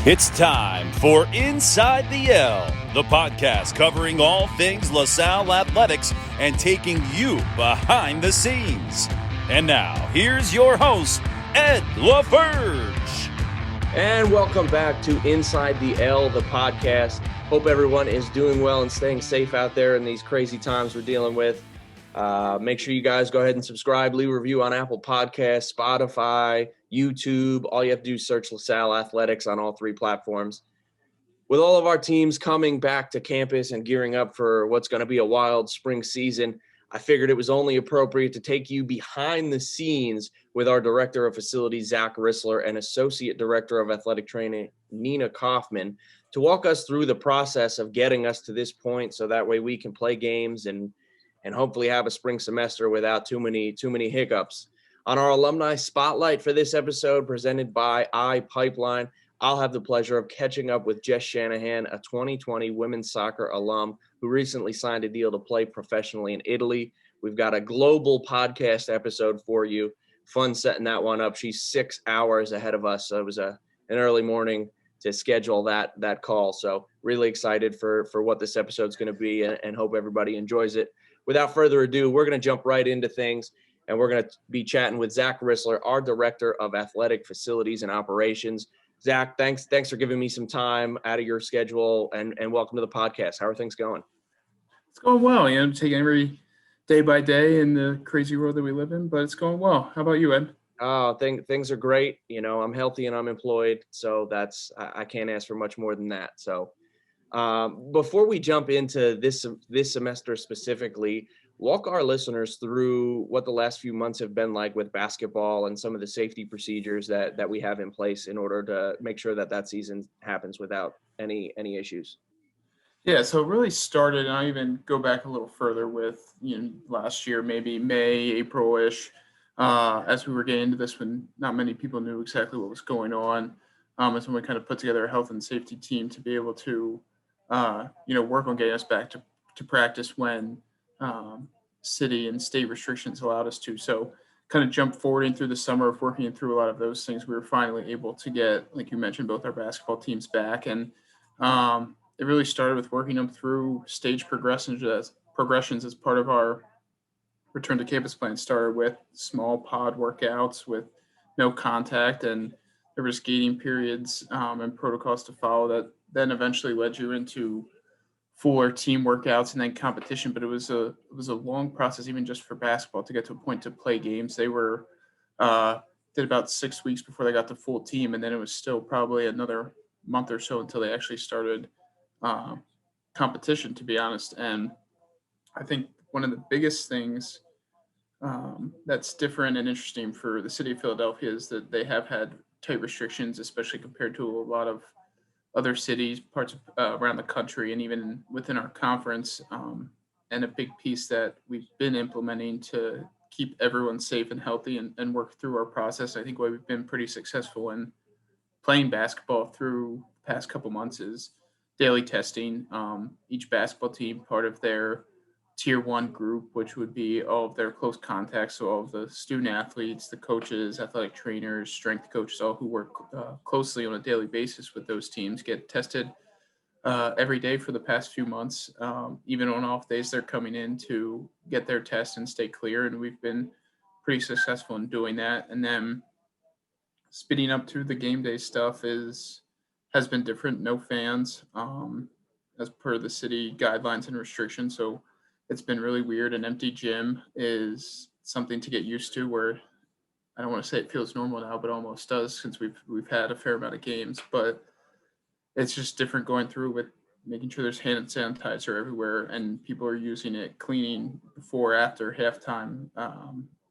It's time for Inside the L, the podcast covering all things LaSalle athletics and taking you behind the scenes. And now, here's your host, Ed LeFurge. And welcome back to Inside the L, the podcast. Hope everyone is doing well and staying safe out there in these crazy times we're dealing with. Make sure you guys go ahead and subscribe, leave a review on Apple Podcasts, Spotify, YouTube. All you have to do is search LaSalle Athletics on all three platforms. With all of our teams coming back to campus and gearing up for what's going to be a wild spring season, I figured it was only appropriate to take you behind the scenes with our Director of Facilities, Zach Rissler, and Associate Director of Athletic Training, Nina Kauffman, to walk us through the process of getting us to this point so that way we can play games and hopefully have a spring semester without too many hiccups. On our Alumni Spotlight for this episode, presented by iPipeline, I'll have the pleasure of catching up with Jess Shanahan, a 2020 women's soccer alum who recently signed a deal to play professionally in Italy. We've got a global podcast episode for you. Fun setting that one up. She's 6 hours ahead of us, so it was an early morning to schedule that call. So really excited for what this episode's going to be and hope everybody enjoys it. Without further ado, we're going to jump right into things, and we're going to be chatting with Zach Rissler, our Director of Athletic Facilities and Operations. Zach, thanks for giving me some time out of your schedule, and welcome to the podcast. How are things going? It's going well. Taking every day by day in the crazy world that we live in, but it's going well. How about you, Ed? Things are great. I'm healthy and I'm employed, so I can't ask for much more than that. So before we jump into this semester specifically, walk our listeners through what the last few months have been like with basketball and some of the safety procedures that we have in place in order to make sure that season happens without any issues. Yeah, so it really started, and I even go back a little further with last year, maybe May, April-ish, as we were getting into this when not many people knew exactly what was going on. As when we kind of put together a health and safety team to be able to work on getting us back to practice when city and state restrictions allowed us to. So kind of jump forwarding through the summer of working through a lot of those things, we were finally able to get, like you mentioned, both our basketball teams back. And it really started with working them through stage progressions as part of our return to campus plan. Started with small pod workouts with no contact, and there was gating periods and protocols to follow that then eventually led you into fuller team workouts and then competition. But it was a long process, even just for basketball, to get to a point to play games. They were did about 6 weeks before they got the full team, and then it was still probably another month or so until they actually started competition, to be honest. And I think one of the biggest things that's different and interesting for the city of Philadelphia is that they have had tight restrictions, especially compared to a lot of other cities, parts of, around the country, and even within our conference. And a big piece that we've been implementing to keep everyone safe and healthy and work through our process. I think why we've been pretty successful in playing basketball through the past couple months is daily testing. Each basketball team, part of their tier 1 group, which would be all of their close contacts, so all of the student athletes, the coaches, athletic trainers, strength coaches, all who work closely on a daily basis with those teams, get tested every day for the past few months. Even on off days, they're coming in to get their test and stay clear, and we've been pretty successful in doing that. And then speeding up through the game day stuff has been different. No fans, as per the city guidelines and restrictions. So it's been really weird. An empty gym is something to get used to, where I don't want to say it feels normal now, but almost does, since we've had a fair amount of games. But it's just different going through with making sure there's hand sanitizer everywhere and people are using it, cleaning before, after halftime,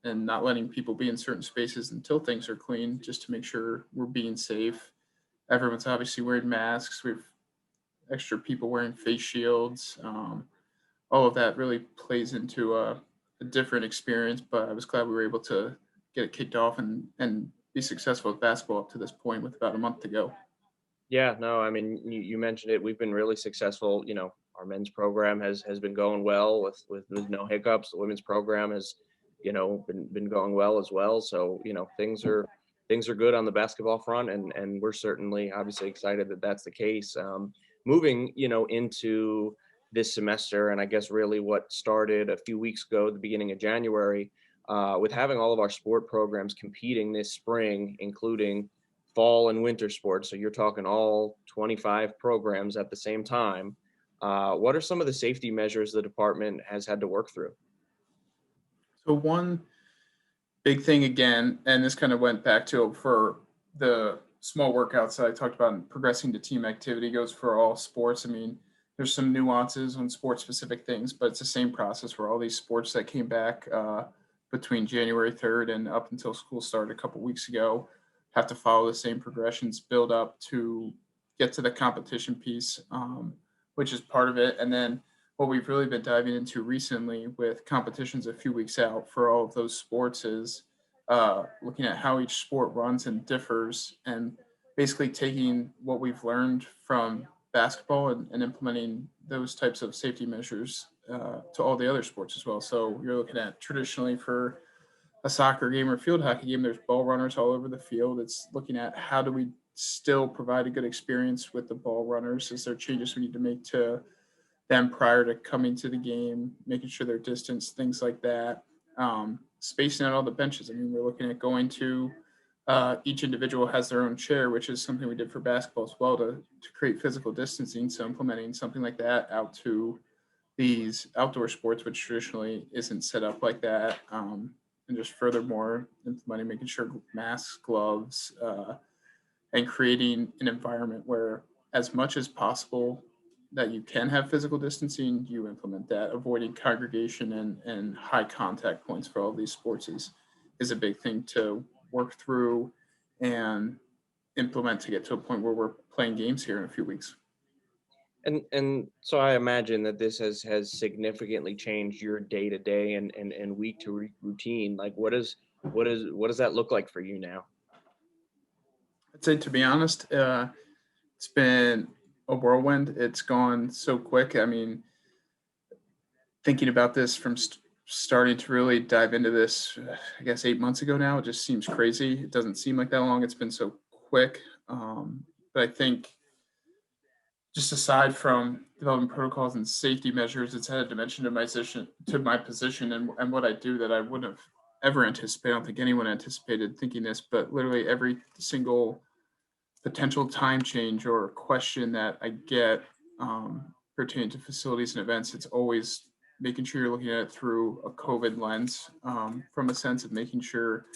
and not letting people be in certain spaces until things are clean, just to make sure we're being safe. Everyone's obviously wearing masks. We've extra people wearing face shields. All of that really plays into a different experience, but I was glad we were able to get it kicked off and be successful with basketball up to this point with about a month to go. Yeah, no, I mean, you mentioned it. We've been really successful. Our men's program has been going well with no hiccups. The women's program has, been going well as well. So, things are things are good on the basketball front, and we're certainly obviously excited that that's the case. Moving, into this semester, and I guess really what started a few weeks ago, the beginning of January, with having all of our sport programs competing this spring, including fall and winter sports. So you're talking all 25 programs at the same time. What are some of the safety measures the department has had to work through? So one big thing again, and this kind of went back to for the small workouts that I talked about and progressing to team activity goes for all sports. I mean, there's some nuances on sport specific things, but it's the same process for all these sports that came back between January 3rd and up until school started a couple weeks ago, have to follow the same progressions, build up to get to the competition piece, which is part of it. And then what we've really been diving into recently with competitions a few weeks out for all of those sports is looking at how each sport runs and differs, and basically taking what we've learned from basketball and implementing those types of safety measures to all the other sports as well. So you're looking at traditionally for a soccer game or field hockey game, there's ball runners all over the field. It's looking at how do we still provide a good experience with the ball runners? Is there changes we need to make to them prior to coming to the game, making sure they're distanced, things like that. Spacing out all the benches. I mean, we're looking at going to each individual has their own chair, which is something we did for basketball as well to create physical distancing. So implementing something like that out to these outdoor sports, which traditionally isn't set up like that. And just furthermore, implementing, making sure masks, gloves, and creating an environment where as much as possible that you can have physical distancing, you implement that. Avoiding congregation and high contact points for all these sports is a big thing to work through and implement to get to a point where we're playing games here in a few weeks. And so I imagine that this has significantly changed your day to day and week to week routine. Like what does that look like for you now? I'd say, to be honest, it's been a whirlwind. It's gone so quick. I mean, thinking about this from starting to really dive into this, I guess 8 months ago now, it just seems crazy. It doesn't seem like that long. It's been so quick. But I think just aside from developing protocols and safety measures, it's had a dimension to my position and what I do that I wouldn't have ever anticipated. I don't think anyone anticipated thinking this, but literally every single potential time change or question that I get pertaining to facilities and events, it's always making sure you're looking at it through a COVID lens, from a sense of making sure,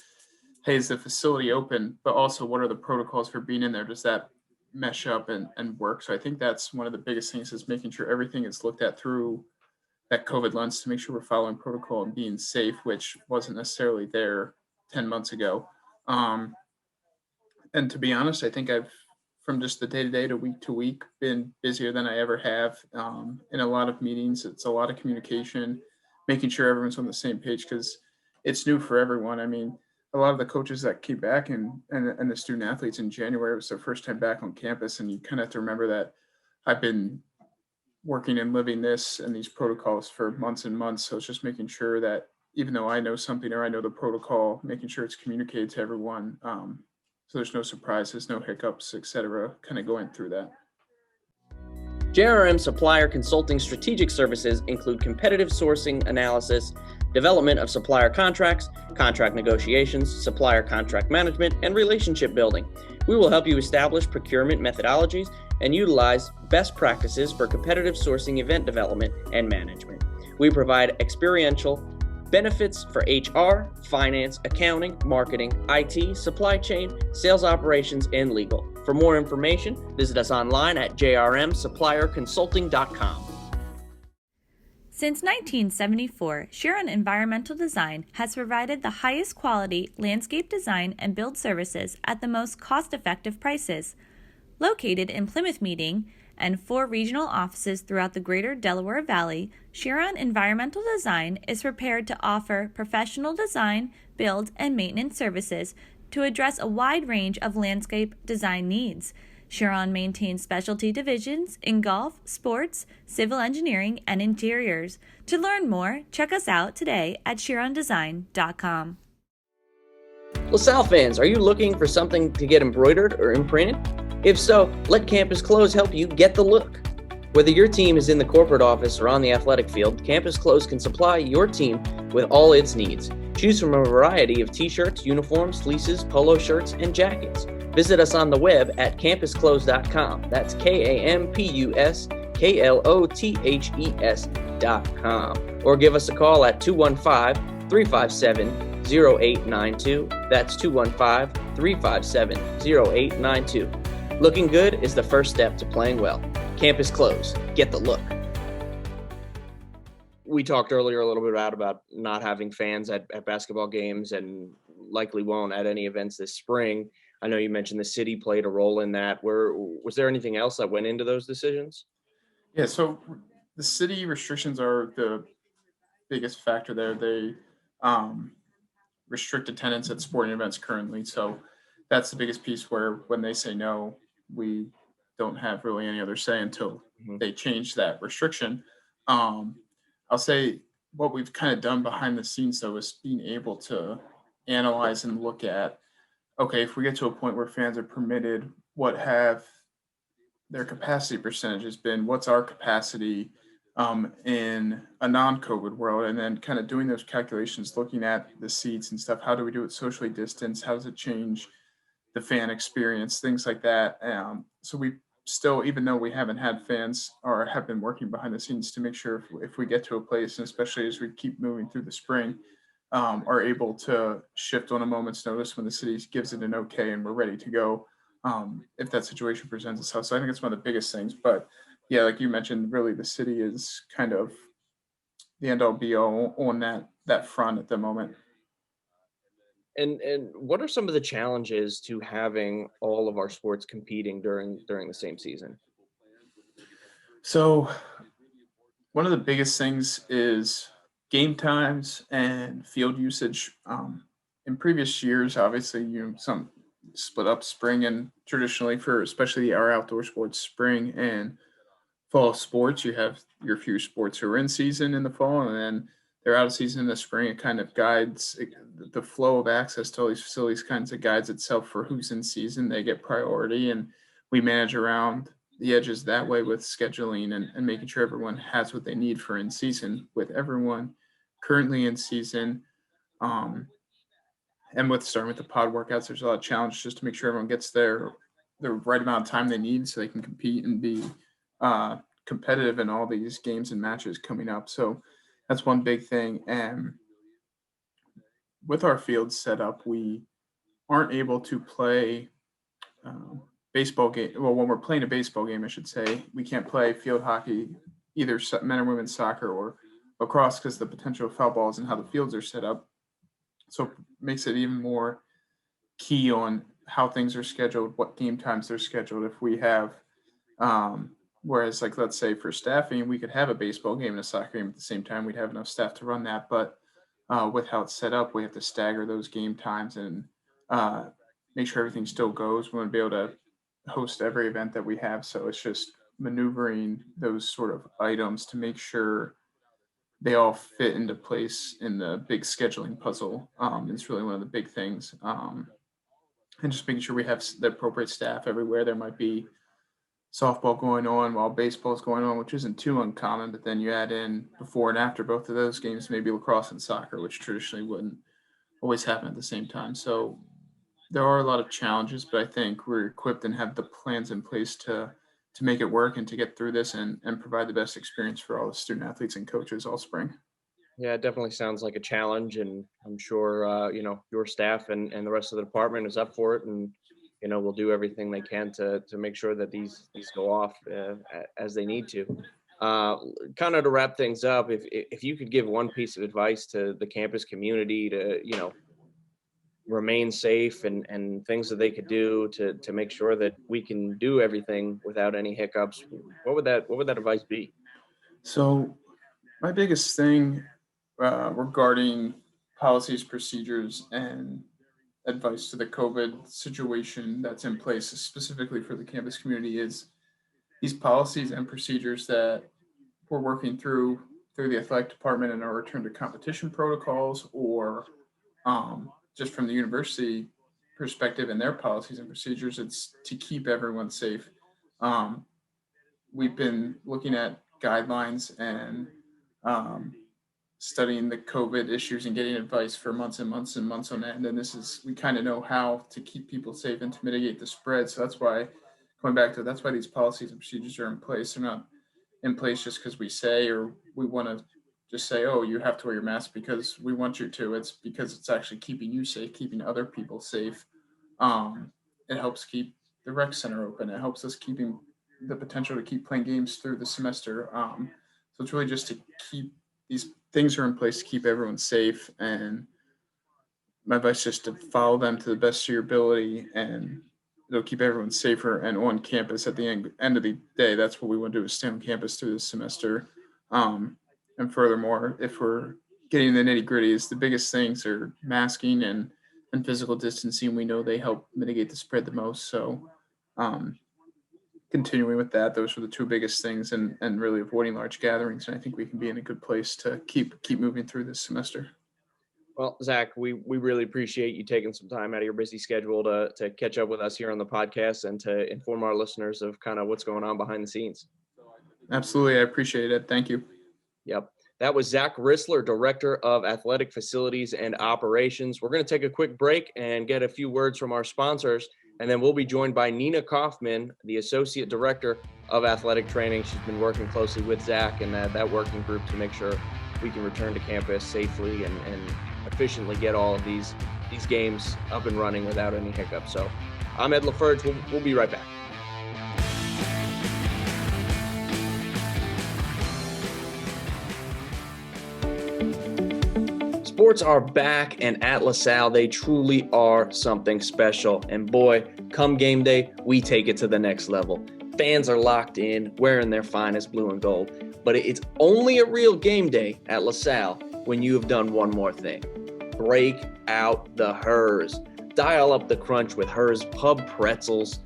hey, is the facility open, but also what are the protocols for being in there? Does that mesh up and work? So I think that's one of the biggest things, is making sure everything is looked at through that COVID lens to make sure we're following protocol and being safe, which wasn't necessarily there 10 months ago. And to be honest, I think I've, from just the day-to-day to week, been busier than I ever have, in a lot of meetings. It's a lot of communication, making sure everyone's on the same page, because it's new for everyone. I mean, a lot of the coaches that came back and the student athletes in January, it was their first time back on campus. And you kind of have to remember that I've been working and living this and these protocols for months and months. So it's just making sure that even though I know something or I know the protocol, making sure it's communicated to everyone. So there's no surprises, no hiccups, et cetera, kind of going through that. JRM Supplier Consulting strategic services include competitive sourcing analysis, development of supplier contracts, contract negotiations, supplier contract management, and relationship building. We will help you establish procurement methodologies and utilize best practices for competitive sourcing event development and management. We provide experiential benefits for HR, finance, accounting, marketing, IT, supply chain, sales operations, and legal. For more information, visit us online at jrmsupplierconsulting.com. Since 1974, Chiron Environmental Design has provided the highest quality landscape design and build services at the most cost-effective prices. Located in Plymouth Meeting and 4 regional offices throughout the greater Delaware Valley, Chiron Environmental Design is prepared to offer professional design, build, and maintenance services to address a wide range of landscape design needs. Chiron maintains specialty divisions in golf, sports, civil engineering, and interiors. To learn more, check us out today at chirondesign.com. LaSalle fans, are you looking for something to get embroidered or imprinted? If so, let Campus Clothes help you get the look. Whether your team is in the corporate office or on the athletic field, Campus Clothes can supply your team with all its needs. Choose from a variety of t-shirts, uniforms, fleeces, polo shirts, and jackets. Visit us on the web at campusclothes.com. That's KAMPUSCLOTHES.com. Or give us a call at 215-357-0892. That's 215-357-0892. Looking good is the first step to playing well. Campus Clothes. Get the look. We talked earlier a little bit about not having fans at basketball games and likely won't at any events this spring. I know you mentioned the city played a role in that. Was there anything else that went into those decisions? Yeah, so the city restrictions are the biggest factor there. They restrict attendance at sporting events currently. So that's the biggest piece where when they say no, we don't have really any other say until they change that restriction. I'll say what we've kind of done behind the scenes, though, is being able to analyze and look at, okay, if we get to a point where fans are permitted, what have their capacity percentages been? What's our capacity in a non-COVID world? And then kind of doing those calculations, looking at the seats and stuff. How do we do it socially distanced? How does it change the fan experience? Things like that. So we still, even though we haven't had fans or have been working behind the scenes to make sure if we get to a place, and especially as we keep moving through the spring, are able to shift on a moment's notice when the city gives it an okay and we're ready to go if that situation presents itself. So I think it's one of the biggest things. But yeah, like you mentioned, really the city is kind of the end all be all on that front at the moment. And what are some of the challenges to having all of our sports competing during the same season? So one of the biggest things is game times and field usage. In previous years, obviously, some split up spring and traditionally for especially our outdoor sports, spring and fall sports, you have your few sports who are in season in the fall and then they're out of season in the spring. It kind of guides the flow of access to all these facilities, kinds of guides itself for who's in season. They get priority and we manage around the edges that way with scheduling and making sure everyone has what they need for in season. With everyone currently in season, and with starting with the pod workouts, there's a lot of challenge just to make sure everyone gets the right amount of time they need so they can compete and be competitive in all these games and matches coming up. So that's one big thing. And with our field set up, we aren't able to play baseball game. Well, when we're playing a baseball game, I should say, we can't play field hockey, either men or women's soccer or lacrosse, because the potential foul balls and how the fields are set up. So it makes it even more key on how things are scheduled, what game times they're scheduled. If we have, whereas like, let's say for staffing, we could have a baseball game and a soccer game at the same time. We'd have enough staff to run that. But with how it's set up, we have to stagger those game times and make sure everything still goes. We want to be able to host every event that we have. So it's just maneuvering those sort of items to make sure they all fit into place in the big scheduling puzzle. It's really one of the big things. And just making sure we have the appropriate staff everywhere. There might be softball going on while baseball is going on, which isn't too uncommon, but then you add in before and after both of those games, maybe lacrosse and soccer, which traditionally wouldn't always happen at the same time. So there are a lot of challenges, but I think we're equipped and have the plans in place to make it work and to get through this and provide the best experience for all the student athletes and coaches all spring. Yeah, it definitely sounds like a challenge, and I'm sure, your staff and the rest of the department is up for it, and, we'll do everything they can to make sure that these go off as they need to. Kind of to wrap things up, if you could give one piece of advice to the campus community to, remain safe and things that they could do to make sure that we can do everything without any hiccups, what would that advice be? So my biggest thing regarding policies, procedures, and advice to the COVID situation that's in place specifically for the campus community is these policies and procedures that we're working through the athletic department in our return to competition protocols or just from the university perspective and their policies and procedures, it's to keep everyone safe. We've been looking at guidelines and studying the COVID issues and getting advice for months and months and months on end. And we kind of know how to keep people safe and to mitigate the spread. So that's why, going back to that's why these policies and procedures are in place. They're not in place just because we say, or we want to just say, oh, you have to wear your mask because we want you to. It's because it's actually keeping you safe, keeping other people safe. It helps keep the rec center open. It helps us keeping the potential to keep playing games through the semester. So it's really just to keep these things are in place to keep everyone safe. And my advice is just to follow them to the best of your ability, and it'll keep everyone safer and on campus at the end of the day. That's what we want to do, is stay on campus through this semester. And furthermore, if we're getting the nitty gritties, the biggest things are masking and physical distancing. We know they help mitigate the spread the most. So continuing with that, those are the two biggest things, and really avoiding large gatherings. And I think we can be in a good place to keep moving through this semester. Well, Zach, we really appreciate you taking some time out of your busy schedule to catch up with us here on the podcast and to inform our listeners of kind of what's going on behind the scenes. Absolutely. I appreciate it. Thank you. Yep. That was Zach Rissler, Director of Athletic Facilities and Operations. We're going to take a quick break and get a few words from our sponsors, and then we'll be joined by Nina Kauffman, the Associate Director of Athletic Training. She's been working closely with Zach and that working group to make sure we can return to campus safely and efficiently get all of these games up and running without any hiccups. So I'm Ed LeFurge. We'll be right back. Sports are back, and at LaSalle, they truly are something special. And boy, come game day, we take it to the next level. Fans are locked in, wearing their finest blue and gold. But it's only a real game day at LaSalle when you have done one more thing. Break out the Hers. Dial up the crunch with Hers Pub Pretzels.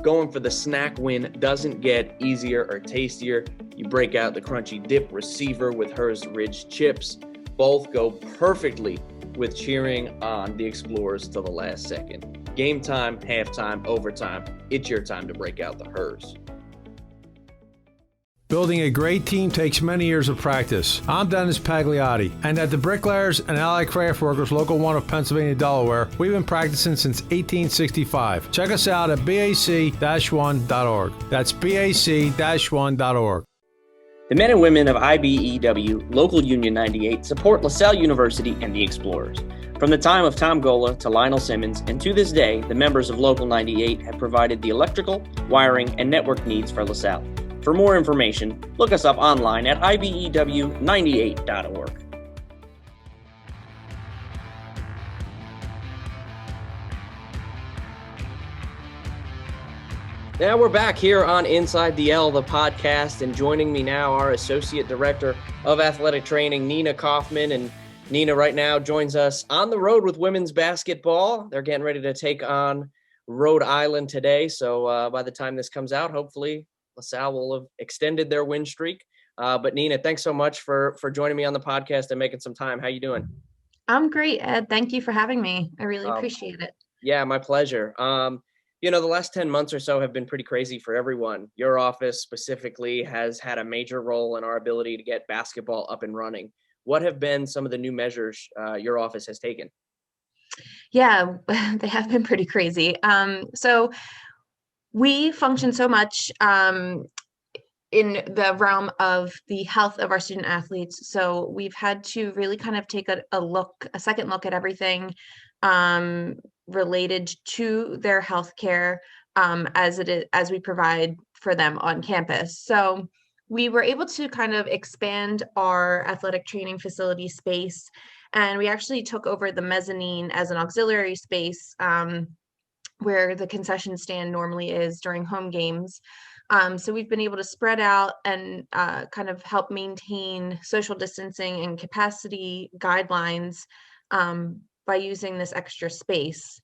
Going for the snack win doesn't get easier or tastier. You break out the crunchy dip receiver with Hers Ridge chips. Both go perfectly with cheering on the Explorers to the last second. Game time, halftime, overtime. It's your time to break out the Hers. Building a great team takes many years of practice. I'm Dennis Pagliotti, and at the Bricklayers and Allied Craft Workers Local 1 of Pennsylvania, Delaware, we've been practicing since 1865. Check us out at bac-1.org. That's bac-1.org. The men and women of IBEW Local Union 98 support LaSalle University and the Explorers. From the time of Tom Gola to Lionel Simmons, and to this day, the members of Local 98 have provided the electrical, wiring, and network needs for LaSalle. For more information, look us up online at ibew98.org. Now we're back here on Inside the L, the podcast, and joining me now, our Associate Director of Athletic Training, Nina Kauffman. And Nina right now joins us on the road with women's basketball. They're getting ready to take on Rhode Island today. So by the time this comes out, hopefully LaSalle will have extended their win streak. But Nina, thanks so much for joining me on the podcast and making some time. How you doing? I'm great, Ed. Thank you for having me. I really appreciate it. Yeah, my pleasure. The last 10 months or so have been pretty crazy for everyone. Your office specifically has had a major role in our ability to get basketball up and running. What have been some of the new measures your office has taken? Yeah, they have been pretty crazy. So we function so much in the realm of the health of our student athletes. So we've had to really kind of take a second look at everything related to their healthcare as we provide for them on campus. So we were able to kind of expand our athletic training facility space, and we actually took over the mezzanine as an auxiliary space where the concession stand normally is during home games. So we've been able to spread out and kind of help maintain social distancing and capacity guidelines by using this extra space.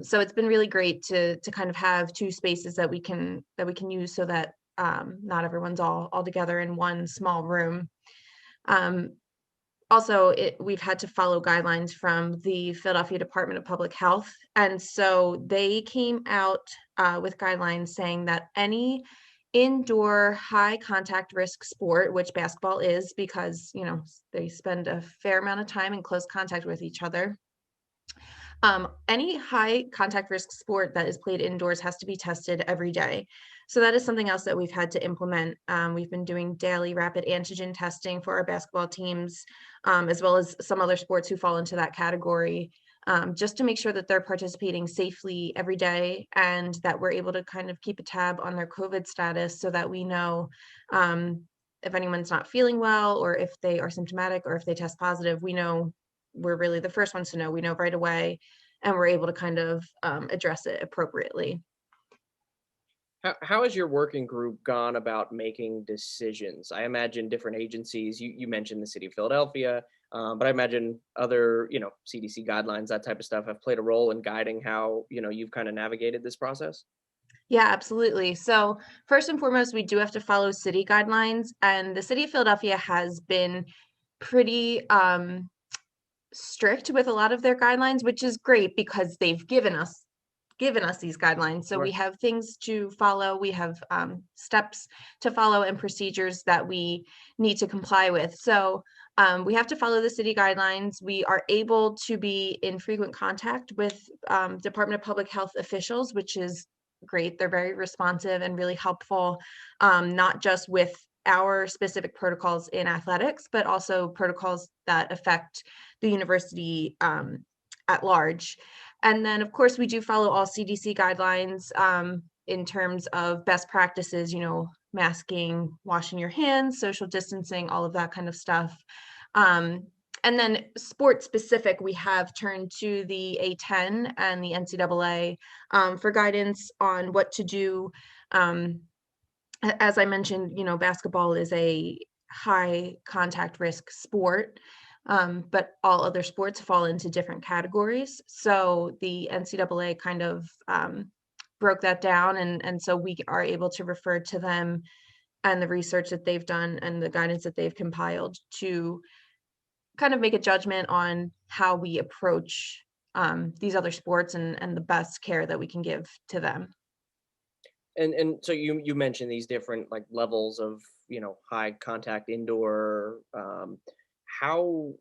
So it's been really great to kind of have two spaces that we can use so that not everyone's all together in one small room. also, we've had to follow guidelines from the Philadelphia Department of Public Health. And so they came out with guidelines saying that any indoor high contact risk sport, which basketball is because, they spend a fair amount of time in close contact with each other. Any high contact risk sport that is played indoors has to be tested every day. So that is something else that we've had to implement. We've been doing daily rapid antigen testing for our basketball teams, as well as some other sports who fall into that category, just to make sure that they're participating safely every day and that we're able to kind of keep a tab on their COVID status so that we know if anyone's not feeling well or if they are symptomatic or if they test positive, we know we're really the first ones to know. We know right away, and we're able to kind of address it appropriately. How has your working group gone about making decisions? I imagine different agencies, you mentioned the city of Philadelphia, but I imagine other, CDC guidelines, that type of stuff have played a role in guiding how, you've kind of navigated this process? Yeah, absolutely. So first and foremost, we do have to follow city guidelines, and the city of Philadelphia has been pretty strict with a lot of their guidelines, which is great because they've given us these guidelines. So we have things to follow, we have steps to follow and procedures that we need to comply with. So we have to follow the city guidelines. We are able to be in frequent contact with Department of Public Health officials, which is great. They're very responsive and really helpful, not just with our specific protocols in athletics, but also protocols that affect the university at large. And then, of course, we do follow all CDC guidelines in terms of best practices, masking, washing your hands, social distancing, all of that kind of stuff. And then sport specific, we have turned to the A10 and the NCAA for guidance on what to do. As I mentioned, basketball is a high contact risk sport, but all other sports fall into different categories. So the NCAA kind of broke that down. And so we are able to refer to them and the research that they've done and the guidance that they've compiled to kind of make a judgment on how we approach these other sports and the best care that we can give to them. And so you mentioned these different levels of high contact indoor. How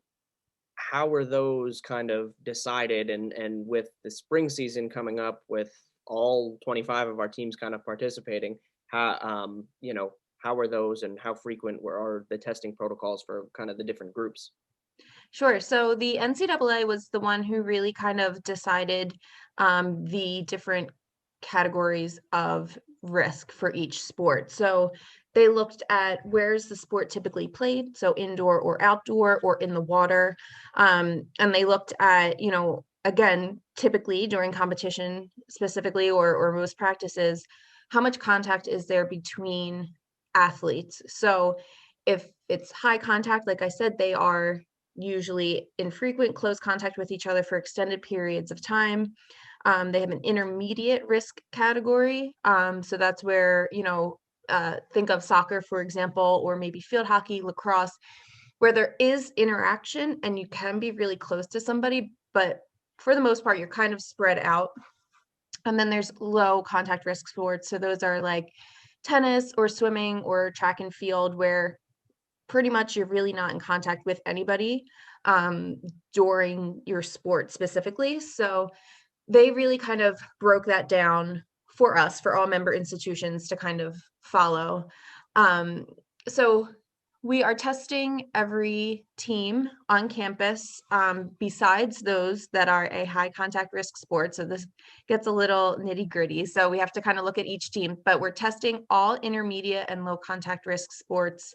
are those kind of decided? And with the spring season coming up, with all 25 of our teams kind of participating, how are those and how frequent are the testing protocols for kind of the different groups? Sure. So the NCAA was the one who really kind of decided the different categories of risk for each sport. So they looked at where's the sport typically played, so indoor or outdoor or in the water. And they looked at, again, typically during competition specifically or most practices, how much contact is there between athletes? So if it's high contact, like I said, they are usually in frequent close contact with each other for extended periods of time. They have an intermediate risk category. So that's where, think of soccer, for example, or maybe field hockey, lacrosse, where there is interaction and you can be really close to somebody, but for the most part, you're kind of spread out. And then there's low contact risk sports. So those are like tennis or swimming or track and field, where pretty much you're really not in contact with anybody during your sport specifically. So they really kind of broke that down for us, for all member institutions to kind of follow. So we are testing every team on campus besides those that are a high contact risk sport. So this gets a little nitty gritty. So we have to kind of look at each team, but we're testing all intermediate and low contact risk sports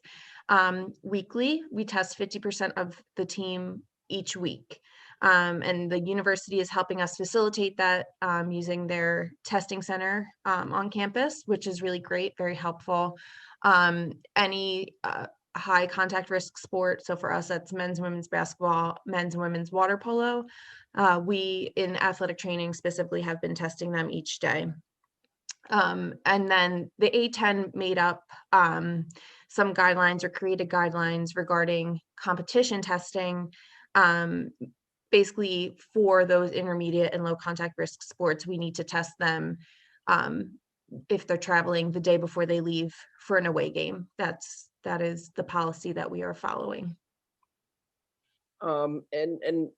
weekly. We test 50% of the team each week. And the university is helping us facilitate that using their testing center on campus, which is really great, very helpful. Any high contact risk sport, so for us, that's men's and women's basketball, men's and women's water polo. We, in athletic training specifically, have been testing them each day. And then the A10 made up some guidelines or created guidelines regarding competition testing, basically for those intermediate and low contact risk sports, we need to test them if they're traveling the day before they leave for an away game. That is the policy that we are following. And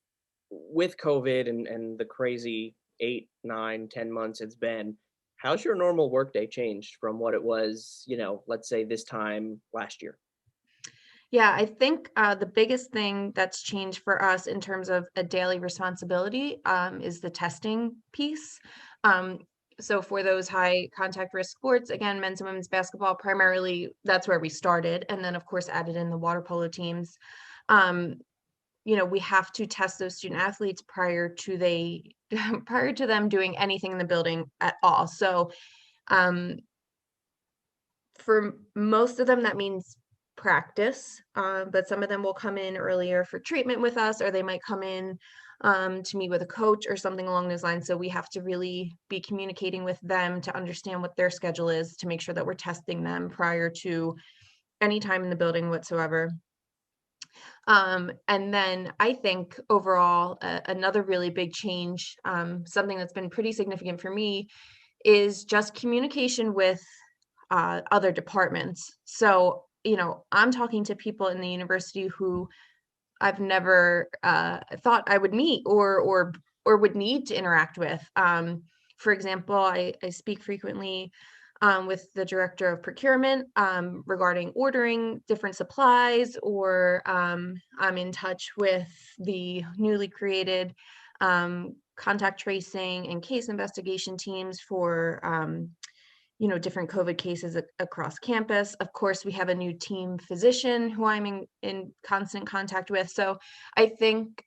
with COVID and the crazy 8, 9, 10 months it's been, how's your normal workday changed from what it was, let's say this time last year? Yeah, I think the biggest thing that's changed for us in terms of a daily responsibility is the testing piece. So for those high contact risk sports, again, men's and women's basketball, primarily that's where we started. And then of course added in the water polo teams. We have to test those student athletes prior to them doing anything in the building at all. So for most of them, that means practice, but some of them will come in earlier for treatment with us, or they might come in to meet with a coach or something along those lines. So we have to really be communicating with them to understand what their schedule is, to make sure that we're testing them prior to any time in the building whatsoever. And then I think overall, another really big change, something that's been pretty significant for me, is just communication with other departments. So, I'm talking to people in the university who I've never thought I would meet or would need to interact with. For example, I speak frequently with the director of procurement regarding ordering different supplies, or I'm in touch with the newly created contact tracing and case investigation teams for different COVID cases across campus. Of course, we have a new team physician who I'm in constant contact with. So I think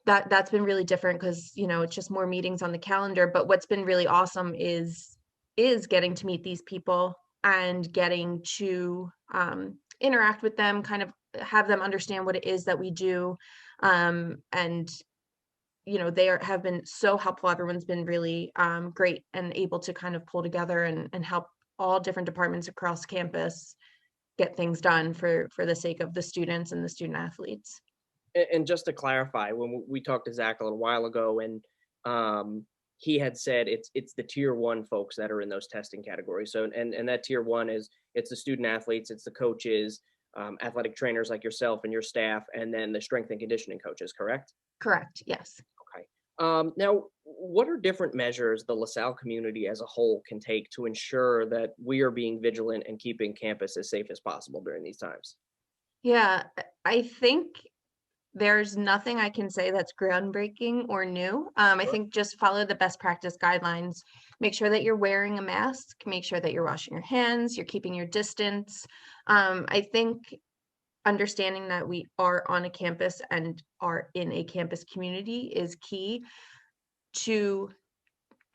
that's been really different because, it's just more meetings on the calendar. But what's been really awesome is getting to meet these people and getting to interact with them, kind of have them understand what it is that we do. And they have been so helpful. Everyone's been really great and able to kind of pull together and help all different departments across campus get things done for the sake of the students and the student athletes. And just to clarify, when we talked to Zach a little while ago, and he had said it's the tier 1 folks that are in those testing categories. So and that tier 1 it's the student athletes, it's the coaches, athletic trainers like yourself and your staff, and then the strength and conditioning coaches, correct? Correct, yes. Okay. Now, what are different measures the LaSalle community as a whole can take to ensure that we are being vigilant and keeping campus as safe as possible during these times? Yeah, I think there's nothing I can say that's groundbreaking or new. I think just follow the best practice guidelines. Make sure that you're wearing a mask. Make sure that you're washing your hands. You're keeping your distance. I think understanding that we are on a campus and are in a campus community is key to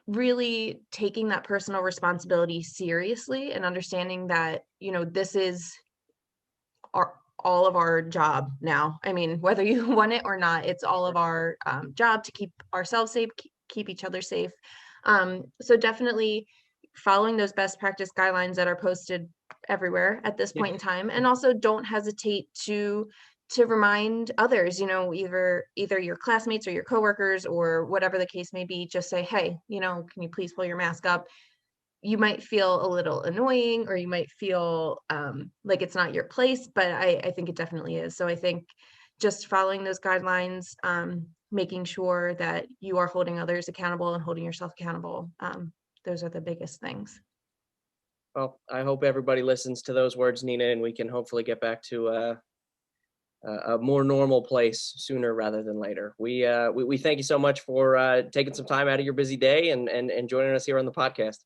really taking that personal responsibility seriously and understanding that, this is all of our job now. I mean, whether you want it or not, it's all of our job to keep ourselves safe, keep each other safe. So definitely following those best practice guidelines that are posted everywhere at this point in time, and also don't hesitate to remind others, either your classmates or your coworkers or whatever the case may be. Just say, hey, can you please pull your mask up? You might feel a little annoying, or you might feel like it's not your place, but I think it definitely is. So I think just following those guidelines, making sure that you are holding others accountable and holding yourself accountable. Those are the biggest things. Well, I hope everybody listens to those words, Nina, and we can hopefully get back to a more normal place sooner rather than later. We thank you so much for taking some time out of your busy day and joining us here on the podcast.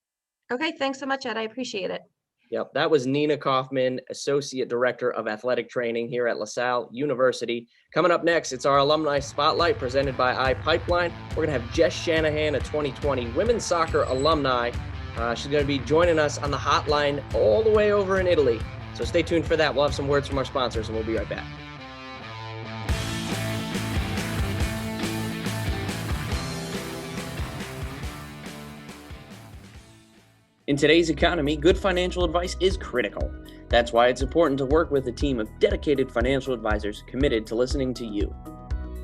Okay, thanks so much, Ed. I appreciate it. Yep, that was Nina Kauffman, Associate Director of Athletic Training here at LaSalle University. Coming up next, it's our Alumni Spotlight presented by iPipeline. We're going to have Jess Shanahan, a 2020 women's soccer alumni. She's going to be joining us on the hotline all the way over in Italy. So stay tuned for that. We'll have some words from our sponsors, and we'll be right back. In today's economy, good financial advice is critical. That's why it's important to work with a team of dedicated financial advisors committed to listening to you,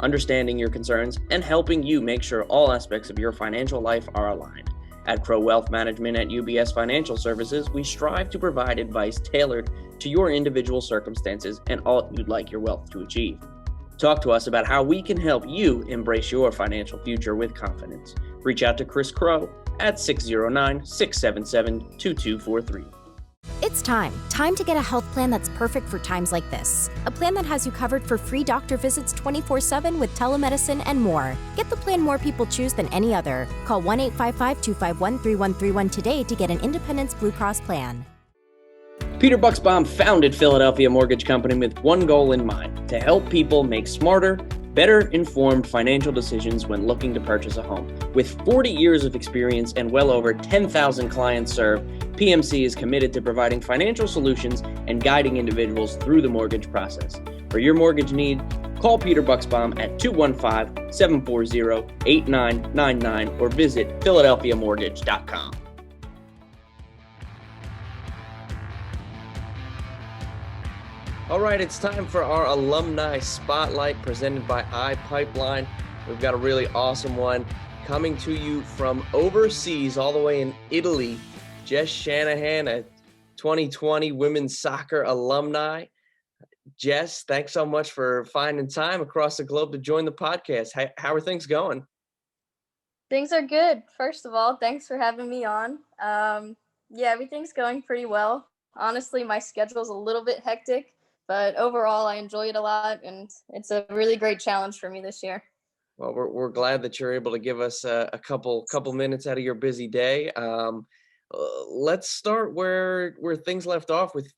understanding your concerns, and helping you make sure all aspects of your financial life are aligned. At Crow Wealth Management at UBS Financial Services, we strive to provide advice tailored to your individual circumstances and all you'd like your wealth to achieve. Talk to us about how we can help you embrace your financial future with confidence. Reach out to Chris Crow at 609-677-2243. It's time to get a health plan that's perfect for times like this. A plan that has you covered for free doctor visits 24/7 with telemedicine and more. Get the plan more people choose than any other. Call 1-855-251-3131 today to get an Independence Blue Cross plan. Peter Bucksbaum founded Philadelphia Mortgage Company with one goal in mind: to help people make smarter, better informed financial decisions when looking to purchase a home. With 40 years of experience and well over 10,000 clients served, PMC is committed to providing financial solutions and guiding individuals through the mortgage process. For your mortgage need, call Peter Bucksbaum at 215-740-8999 or visit philadelphiamortgage.com. All right, it's time for our Alumni Spotlight presented by iPipeline. We've got a really awesome one coming to you from overseas, all the way in Italy. Jess Shanahan, a 2020 women's soccer alumni. Jess, thanks so much for finding time across the globe to join the podcast. How are things going? Things are good. First of all, thanks for having me on. Everything's going pretty well. Honestly, my schedule's a little bit hectic, but overall, I enjoy it a lot, and it's a really great challenge for me this year. Well, we're glad that you're able to give us a couple minutes out of your busy day. Let's start where things left off with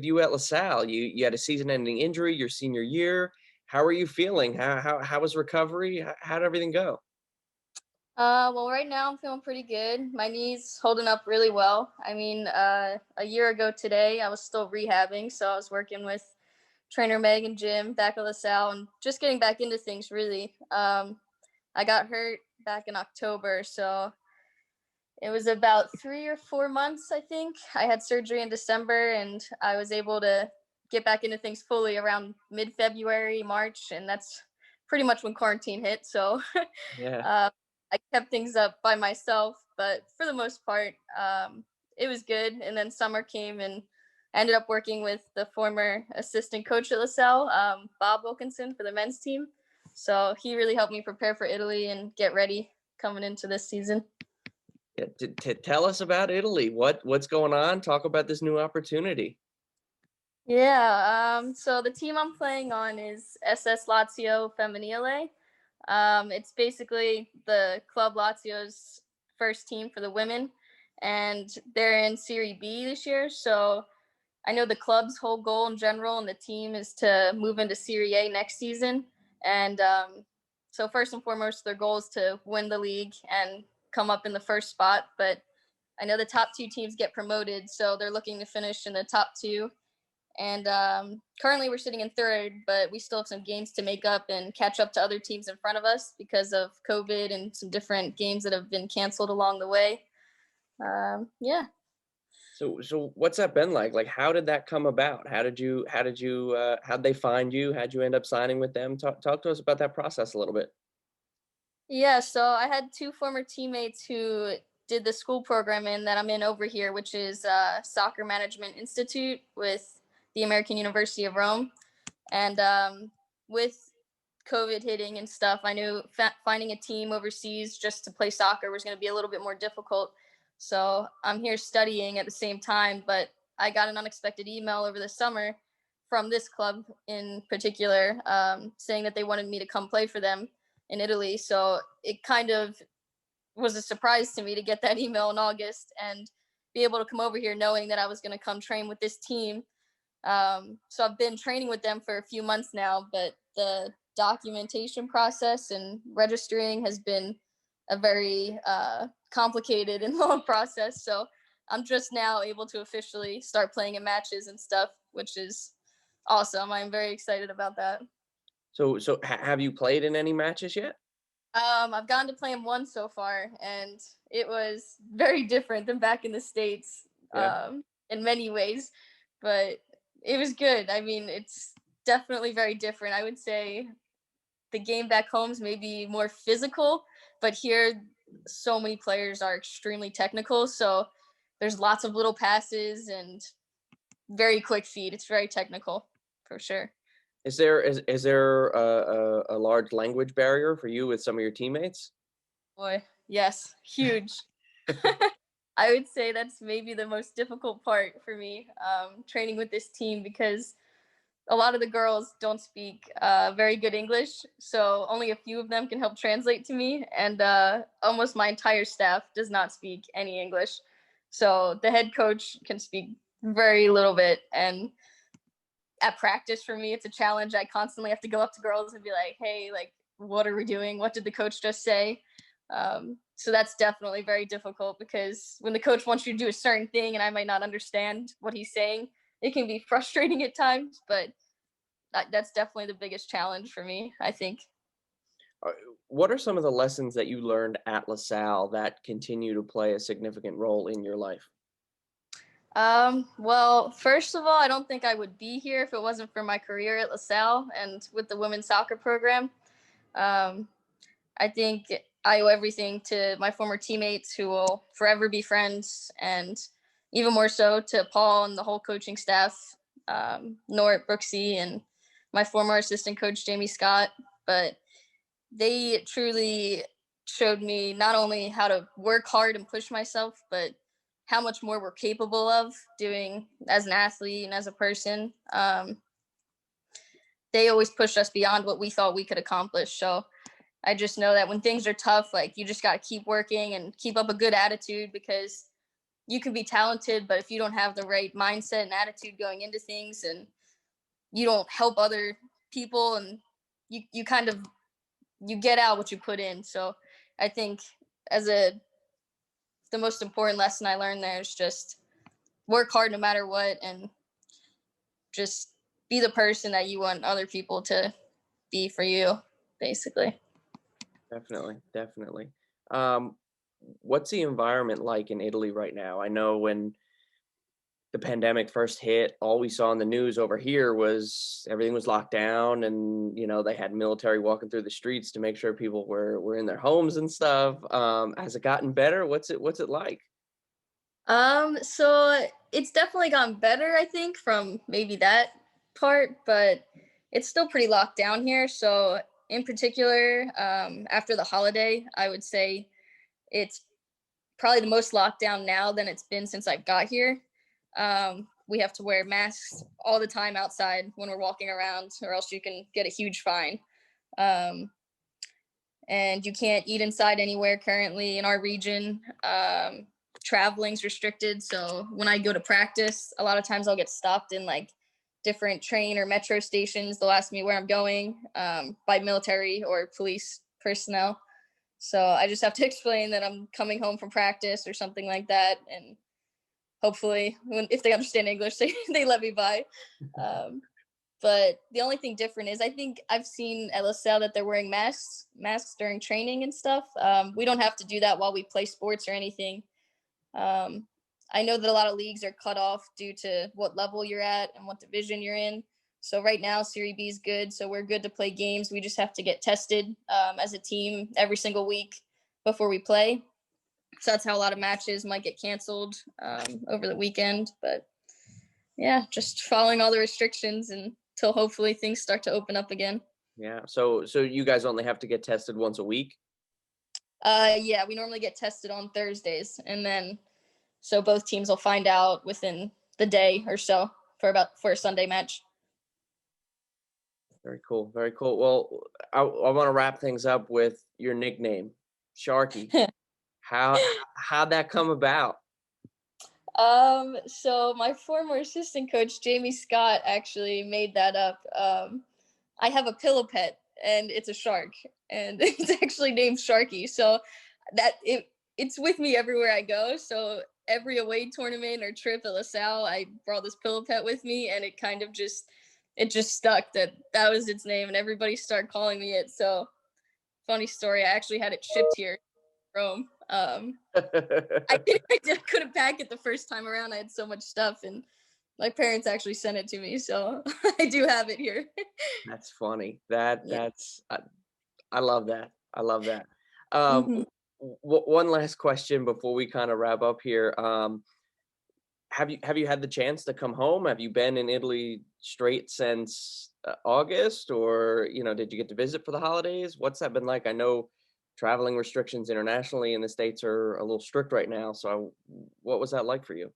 you at LaSalle. You had a season-ending injury your senior year. How are you feeling? How was recovery? How did everything go? Well, right now I'm feeling pretty good. My knee's holding up really well. I mean, a year ago today, I was still rehabbing, so I was working with trainer Meg and Jim back at LaSalle and just getting back into things, really. I got hurt back in October, so it was about 3 or 4 months, I think. I had surgery in December, and I was able to get back into things fully around mid-February, March, and that's pretty much when quarantine hit. So Yeah. I kept things up by myself, but for the most part, it was good. And then summer came, and I ended up working with the former assistant coach at LaSalle, Bob Wilkinson, for the men's team. So he really helped me prepare for Italy and get ready coming into this season. Yeah, tell us about Italy. What's going on? Talk about this new opportunity. Yeah, so the team I'm playing on is SS Lazio Femminile. It's basically the Club Lazio's first team for the women, and they're in Serie B this year. So I know the club's whole goal in general and the team is to move into Serie A next season. And so first and foremost, their goal is to win the league and come up in the first spot. But I know the top two teams get promoted, so they're looking to finish in the top two. And currently we're sitting in third, but we still have some games to make up and catch up to other teams in front of us because of COVID and some different games that have been canceled along the way. Yeah. So what's that been like? Like, how did that come about? How'd they find you? How'd you end up signing with them? Talk to us about that process a little bit. Yeah, so I had two former teammates who did the school program that I'm in over here, which is Soccer Management Institute with the American University of Rome. And with COVID hitting and stuff, I knew finding a team overseas just to play soccer was going to be a little bit more difficult. So I'm here studying at the same time, but I got an unexpected email over the summer from this club in particular, saying that they wanted me to come play for them in Italy. So it kind of was a surprise to me to get that email in August and be able to come over here knowing that I was going to come train with this team. So I've been training with them for a few months now, but the documentation process and registering has been a very complicated and long process. So I'm just now able to officially start playing in matches and stuff, which is awesome. I'm very excited about that. So have you played in any matches yet? I've gotten to play in one so far, and it was very different than back in the States, Yeah. in many ways. but it was good. I mean, it's definitely very different. I would say the game back home is maybe more physical, but here so many players are extremely technical. So there's lots of little passes and very quick feed. It's very technical for sure. Is there a large language barrier for you with some of your teammates? Boy, yes, huge. I would say that's maybe the most difficult part for me, training with this team, because a lot of the girls don't speak very good English, so only a few of them can help translate to me, and almost my entire staff does not speak any English. So the head coach can speak very little bit, and at practice for me, it's a challenge. I constantly have to go up to girls and be like, hey, like, what are we doing? What did the coach just say? So that's definitely very difficult, because when the coach wants you to do a certain thing and I might not understand what he's saying, it can be frustrating at times, but that's definitely the biggest challenge for me, I think. What are some of the lessons that you learned at LaSalle that continue to play a significant role in your life? Well, first of all, I don't think I would be here if it wasn't for my career at LaSalle and with the women's soccer program. I think I owe everything to my former teammates, who will forever be friends, and even more so to Paul and the whole coaching staff, Nort, Brooksy, and my former assistant coach, Jamie Scott. But they truly showed me not only how to work hard and push myself, but how much more we're capable of doing as an athlete and as a person. They always pushed us beyond what we thought we could accomplish. So I just know that when things are tough, like, you just got to keep working and keep up a good attitude, because you can be talented, but if you don't have the right mindset and attitude going into things, and you don't help other people, and you kind of, you get out what you put in. So I think the most important lesson I learned there is just work hard no matter what, and just be the person that you want other people to be for you, basically. Definitely. What's the environment like in Italy right now? I know when the pandemic first hit, all we saw in the news over here was everything was locked down, and they had military walking through the streets to make sure people were in their homes and stuff. Has it gotten better? What's it like? So it's definitely gotten better, I think, from maybe that part, but it's still pretty locked down here. So in particular, after the holiday, I would say it's probably the most locked down now than it's been since I got here. We have to wear masks all the time outside when we're walking around, or else you can get a huge fine. And you can't eat inside anywhere currently in our region. Traveling's restricted. So when I go to practice, a lot of times I'll get stopped in like different train or metro stations. They'll ask me where I'm going, by military or police personnel. So I just have to explain that I'm coming home from practice or something like that. And hopefully, if they understand English, they let me by. But the only thing different is, I think I've seen at LaSalle that they're wearing masks during training and stuff. We don't have to do that while we play sports or anything. I know that a lot of leagues are cut off due to what level you're at and what division you're in. So right now, Serie B is good. So we're good to play games. We just have to get tested as a team every single week before we play. So that's how a lot of matches might get canceled over the weekend. But yeah, just following all the restrictions until hopefully things start to open up again. Yeah. So you guys only have to get tested once a week? Yeah, we normally get tested on Thursdays, and then so both teams will find out within the day or so for a Sunday match. Very cool. Well, I want to wrap things up with your nickname, Sharky. How'd that come about? So my former assistant coach, Jamie Scott, actually made that up. I have a pillow pet, and it's a shark, and it's actually named Sharky. So that it's with me everywhere I go. So every away tournament or trip at LaSalle, I brought this pillow pet with me, and it kind of just stuck that was its name, and everybody started calling me it. So funny story, I actually had it shipped here from Rome. I couldn't pack it the first time around. I had so much stuff, and My parents actually sent it to me, so I do have it here. That's funny. That's I love that. I love that. Mhm. One last question before we kind of wrap up here. Have you had the chance to come home? Have you been in Italy straight since August, or did you get to visit for the holidays? What's that been like? I know traveling restrictions internationally in the States are a little strict right now. So what was that like for you?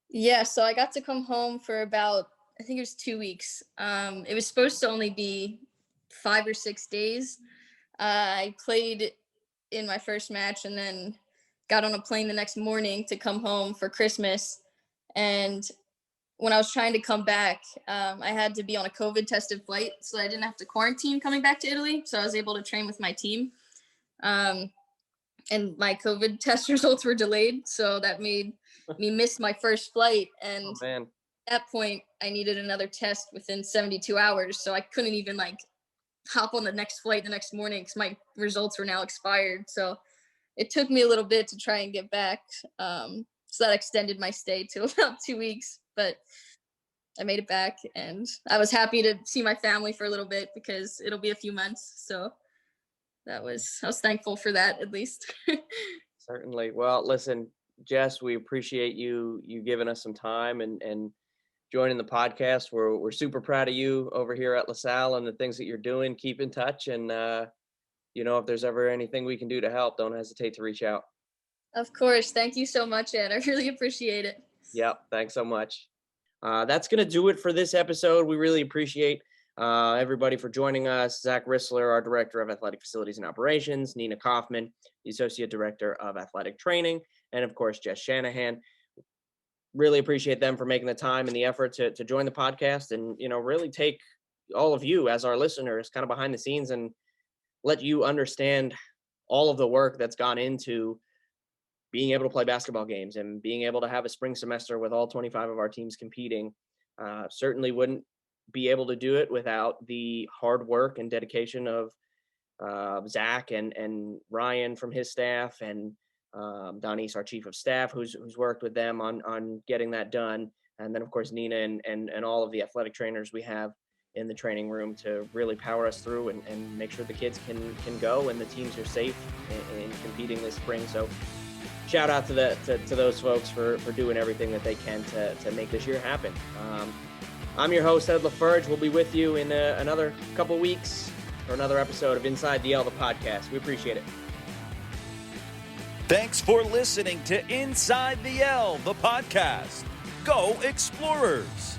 Yeah, so I got to come home for about, I think it was 2 weeks. It was supposed to only be 5 or 6 days. I played in my first match and then got on a plane the next morning to come home for Christmas. And when I was trying to come back, I had to be on a COVID tested flight, so I didn't have to quarantine coming back to Italy. So I was able to train with my team. And my COVID test results were delayed, so that made me miss my first flight. And Oh man. at that point, I needed another test within 72 hours, so I couldn't even hop on the next flight the next morning because my results were now expired. So it took me a little bit to try and get back. So that extended my stay to about 2 weeks, but I made it back, and I was happy to see my family for a little bit because it'll be a few months. So I was thankful for that, at least. Certainly. Well, listen, Jess, we appreciate you giving us some time and joining the podcast. We're super proud of you over here at LaSalle and the things that you're doing. Keep in touch, and if there's ever anything we can do to help, don't hesitate to reach out. Of course. Thank you so much, Ed. I really appreciate it. Yep. Thanks so much. That's going to do it for this episode. We really appreciate everybody for joining us. Zach Rissler, our Director of Athletic Facilities and Operations, Nina Kauffman, the Associate Director of Athletic Training, and of course, Jess Shanahan. Really appreciate them for making the time and the effort to join the podcast and, really take all of you as our listeners kind of behind the scenes and let you understand all of the work that's gone into being able to play basketball games and being able to have a spring semester with all 25 of our teams competing. Certainly wouldn't be able to do it without the hard work and dedication of Zach and Ryan from his staff, and Donnie's our chief of staff, who's worked with them on getting that done. And then of course, Nina and all of the athletic trainers we have in the training room to really power us through and make sure the kids can go and the teams are safe in competing this spring. So shout out to those folks for doing everything that they can to make this year happen. I'm your host, Ed LeFurge. We'll be with you in another couple weeks for another episode of Inside the L, the podcast. We appreciate it. Thanks for listening to Inside the L, the podcast. Go Explorers!